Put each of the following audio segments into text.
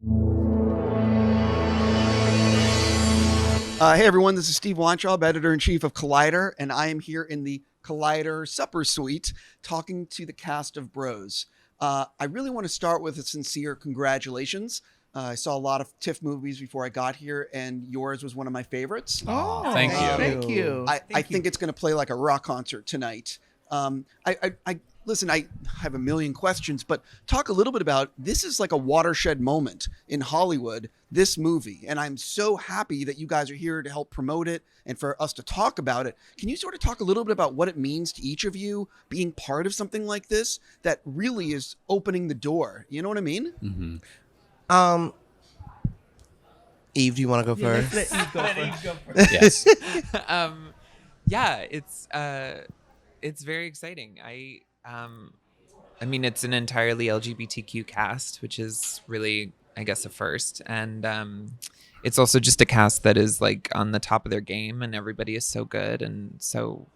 Hey everyone, this is Steve Weintraub, editor-in-chief of Collider, and I am here in the Collider Supper Suite talking to the cast of Bros. I really want to start with a sincere congratulations. I saw a lot of TIFF movies before I got here, and yours was one of my favorites. Oh, thank you. Thank you. I think it's going to play like a rock concert tonight. Listen, I have a million questions, but talk a little bit about, this is like a watershed moment in Hollywood, this movie. And I'm so happy that you guys are here to help promote it and for us to talk about it. Can you sort of talk a little bit about what it means to each of you being part of something like this that really is opening the door? You know what I mean? Mm-hmm. Eve, do you want to go first? Let Eve go first. Yes. Yeah, it's very exciting. I mean, it's an entirely LGBTQ cast, which is really, I guess, a first. And it's also just a cast that is like on the top of their game, and everybody is so good. And so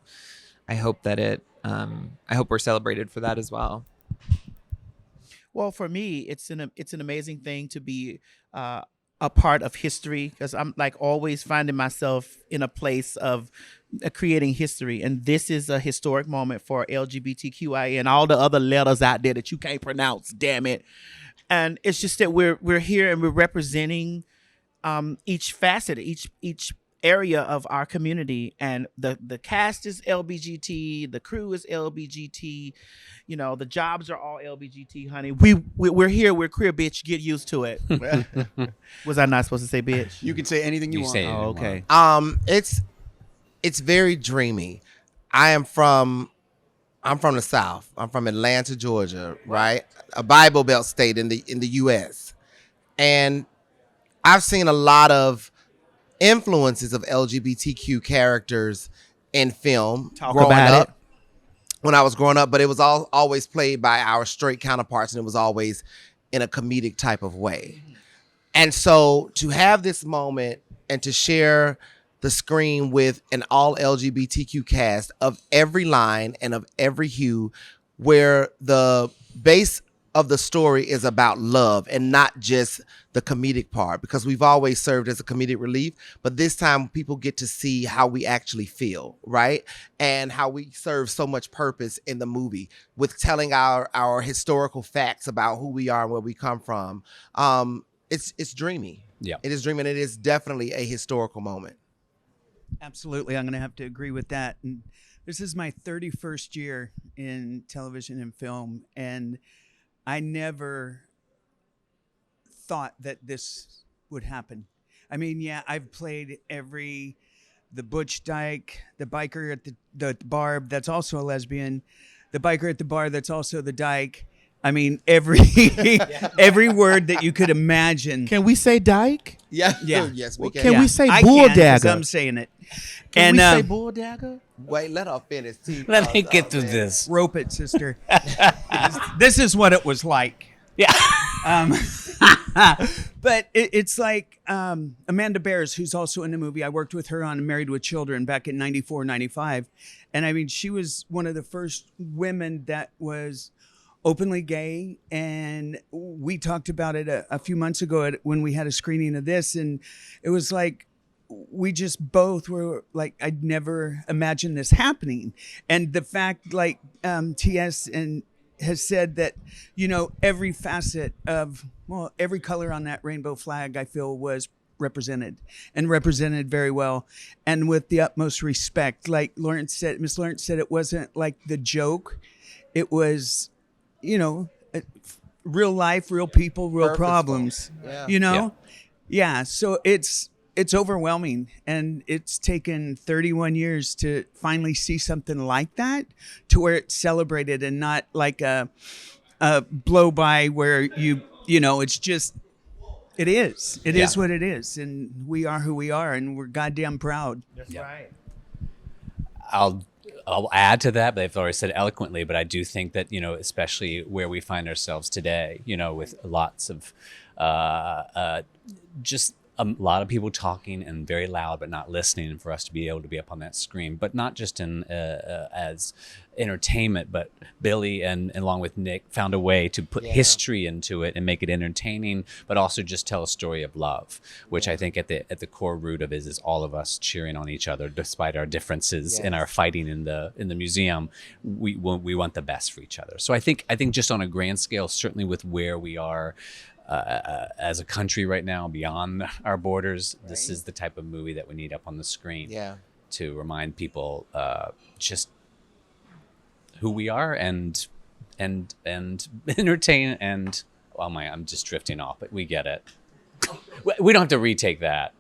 I hope that I hope we're celebrated for that as well. Well, for me, it's an amazing thing to be a part of history, because I'm like always finding myself in a place of creating history, and this is a historic moment for LGBTQIA and all the other letters out there that you can't pronounce. Damn it! And it's just that we're here and we're representing each facet, each area of our community, and the cast is LBGT, the crew is LBGT, you know, the jobs are all LBGT, honey. We're here, we're queer, bitch. Get used to it. Was I not supposed to say bitch? You can say anything you want. say Oh, okay. It's very dreamy. I'm from the South. I'm from Atlanta, Georgia, right? A Bible Belt state in the U.S. And I've seen a lot of influences of LGBTQ characters in film when I was growing up, but it was always played by our straight counterparts, and it was always in a comedic type of way. And so to have this moment and to share the screen with an all LGBTQ cast of every line and of every hue, where the base of the story is about love and not just the comedic part, because we've always served as a comedic relief, but this time people get to see how we actually feel, right? And how we serve so much purpose in the movie with telling our historical facts about who we are and where we come from. It's dreamy. Yeah. It is dreamy, and it is definitely a historical moment. Absolutely. I'm going to have to agree with that. And this is my 31st year in television and film, and I never thought that this would happen. I mean, yeah, I've played the butch dyke, the biker at the bar that's also a lesbian, the biker at the bar that's also the dyke. I mean, every word that you could imagine. Can we say dyke? Yeah. Yeah. Yes, we can. Can we say I bull can, 'cause dagger? I'm saying it. Can and we say bull dagger? Wait, let her finish. Let me get through this. rope it, sister. This is what it was like. Yeah. But it's like Amanda Bears, who's also in the movie. I worked with her on Married with Children back in 94, 95. And I mean, she was one of the first women that was openly gay. And we talked about it a few months ago when we had a screening of this. And it was like, we just both were like, I'd never imagined this happening. And the fact, like TS has said that, you know, every facet of, well, every color on that rainbow flag, I feel, was represented very well, and with the utmost respect. Like Miss Lawrence said, it wasn't like the joke. It was, you know, real life, real people, real Purposeful. Problems, Yeah. you know? Yeah. So it's overwhelming, and it's taken 31 years to finally see something like that, to where it's celebrated and not like a blow by where you know, it's just, it is what it is. And we are who we are, and we're goddamn proud. That's right. I'll add to that, but they've already said it eloquently, but I do think that, you know, especially where we find ourselves today, you know, with lots of just a lot of people talking and very loud but not listening, and for us to be able to be up on that screen, but not just in as entertainment, but Billy and along with Nick found a way to put history into it and make it entertaining, but also just tell a story of love, which I think at the core root of it is all of us cheering on each other despite our differences and our fighting in the museum. We want the best for each other. So I think just on a grand scale, certainly with where we are as a country right now, beyond our borders, this is the type of movie that we need up on the screen to remind people just who we are and entertain. And I'm just drifting off, but we get it. We don't have to retake that.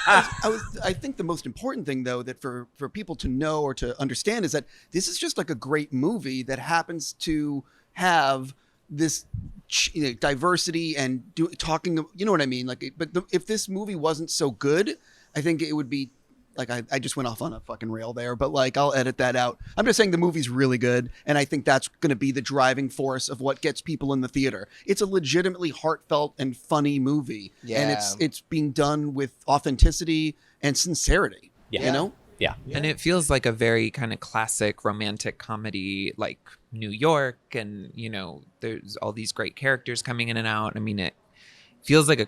I think the most important thing, though, that for people to know or to understand is that this is just like a great movie that happens to have this diversity and talking, you know what I mean? Like, if this movie wasn't so good, I think it would be like, I just went off on a fucking rail there, but like, I'll edit that out. I'm just saying the movie's really good. And I think that's going to be the driving force of what gets people in the theater. It's a legitimately heartfelt and funny movie. And it's being done with authenticity and sincerity, you know? Yeah. And it feels like a very kind of classic romantic comedy, like New York, and, you know, there's all these great characters coming in and out. I mean, it feels like a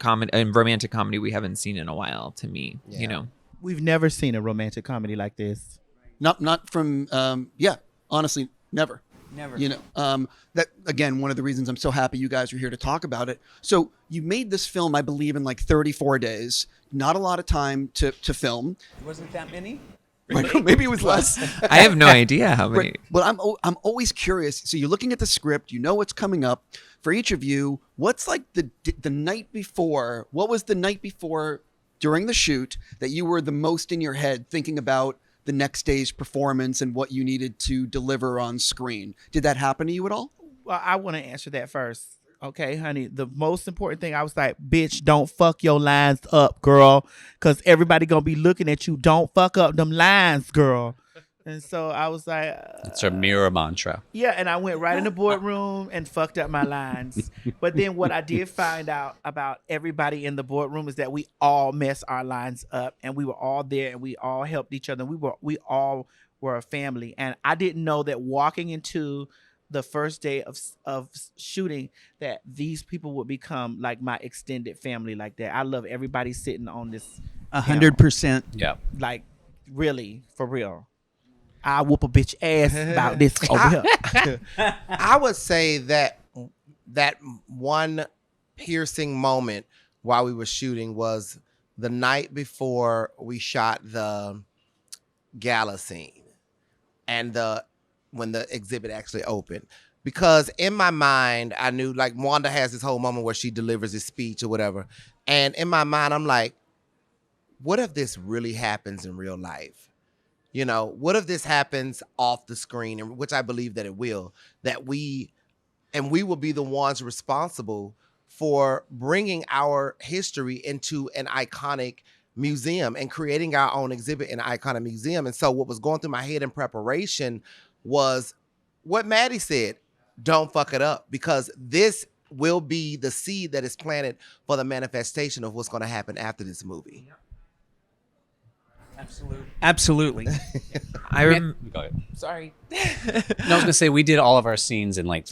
romantic comedy we haven't seen in a while to me, you know. We've never seen a romantic comedy like this. Not from, honestly, never. You know, that again, one of the reasons I'm so happy you guys are here to talk about it. So you made this film, I believe, in like 34 days. Not a lot of time to film. Wasn't that many? Maybe it was less. I have no idea how many. But I'm always curious. So you're looking at the script, you know what's coming up. For each of you, what's like the night before? What was the night before during the shoot that you were the most in your head thinking about the next day's performance and what you needed to deliver on screen? Did that happen to you at all? Well, I want to answer that first. Okay, honey, the most important thing, I was like, bitch, don't fuck your lines up, girl, because everybody going to be looking at you. Don't fuck up them lines, girl. And so I was like... it's a mirror mantra. Yeah, and I went right in the boardroom and fucked up my lines. But then what I did find out about everybody in the boardroom is that we all messed our lines up, and we were all there, and we all helped each other. We all were a family. And I didn't know that walking into the first day of shooting that these people would become like my extended family like that. I love everybody sitting on this. 100%. Yeah. Like, really, for real. I whoop a bitch ass about this over here. I would say that one piercing moment while we were shooting was the night before we shot the gala scene and when the exhibit actually opened. Because in my mind, I knew, like, Wanda has this whole moment where she delivers this speech or whatever. And in my mind, I'm like, what if this really happens in real life? You know, what if this happens off the screen, which I believe that it will, we will be the ones responsible for bringing our history into an iconic museum and creating our own exhibit in an iconic museum. And so what was going through my head in preparation was what Maddie said, don't fuck it up, because this will be the seed that is planted for the manifestation of what's going to happen after this movie. Absolutely. Go ahead. Sorry. No, I was gonna say we did all of our scenes in like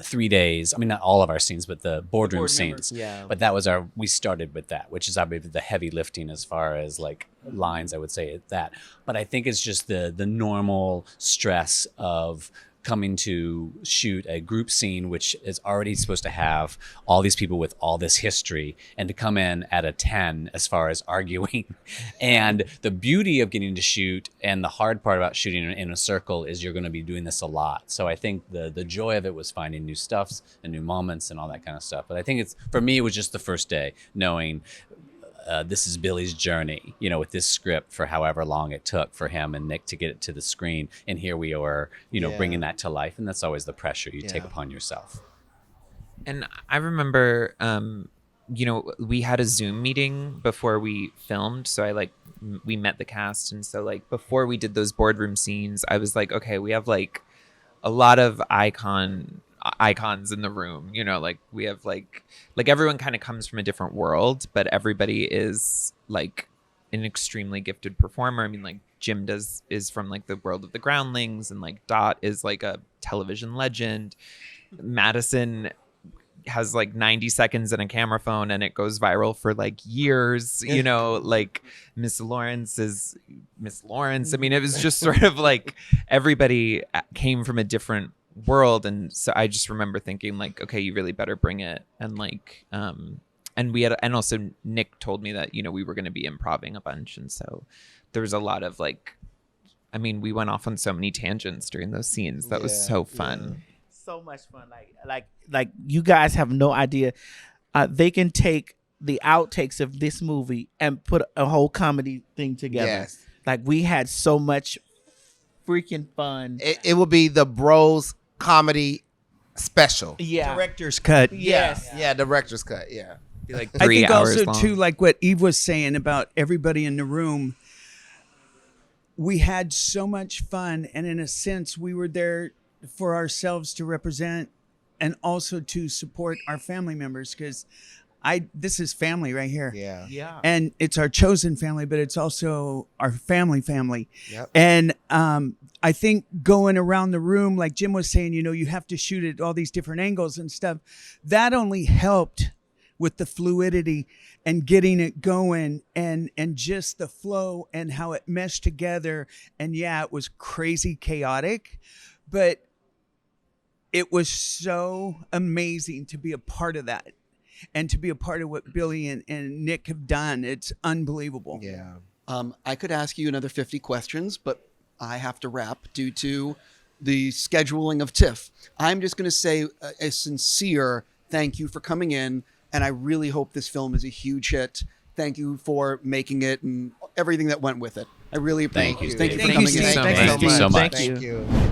3 days. I mean, not all of our scenes, but the boardroom scenes. Yeah. But that was we started with that, which is obviously the heavy lifting as far as like lines, I would say that. But I think it's just the normal stress of coming to shoot a group scene, which is already supposed to have all these people with all this history, and to come in at a 10 as far as arguing. And the beauty of getting to shoot and the hard part about shooting in a circle is you're going to be doing this a lot. So I think the joy of it was finding new stuffs and new moments and all that kind of stuff. But I think for me, it was just the first day knowing this is Billy's journey, you know, with this script for however long it took for him and Nick to get it to the screen. And here we are, you know, bringing that to life. And that's always the pressure you take upon yourself. And I remember, you know, we had a Zoom meeting before we filmed. So we met the cast. And so like before we did those boardroom scenes, I was like, okay, we have like a lot of iconic icons in the room. You know, like we have like everyone kind of comes from a different world, but everybody is like an extremely gifted performer. I mean, like Jim is from like the world of the Groundlings, and like Dot is like a television legend. Madison has like 90 seconds in a camera phone and it goes viral for like years, you know, like Miss Lawrence is Miss Lawrence. I mean, it was just sort of like everybody came from a different world. And so I just remember thinking like, okay, you really better bring it. And like, and also Nick told me that, you know, we were going to be improvising a bunch. And so there was a lot of like, I mean, we went off on so many tangents during those scenes. That was so fun. So much fun. Like you guys have no idea. They can take the outtakes of this movie and put a whole comedy thing together. Yes. Like we had so much freaking fun. It will be the Bros comedy special. Yeah. Director's cut. Yes. Yeah, director's cut. Yeah. Be like I 3 think hours also long. too, like what Eve was saying about everybody in the room. We had so much fun, and in a sense, we were there for ourselves to represent and also to support our family members, because this is family right here. Yeah. Yeah. And it's our chosen family, but it's also our family. Yep. And I think going around the room, like Jim was saying, you know, you have to shoot at all these different angles and stuff. That only helped with the fluidity and getting it going and just the flow and how it meshed together. And yeah, it was crazy chaotic, but it was so amazing to be a part of that and to be a part of what Billy and Nick have done. It's unbelievable. Yeah. I could ask you another 50 questions, but I have to wrap due to the scheduling of TIFF. I'm just going to say a sincere thank you for coming in, and I really hope this film is a huge hit. Thank you for making it and everything that went with it. I really appreciate it. Thank you for Thank coming you, in. Steve. Thank you so much. Thank you. Thank you.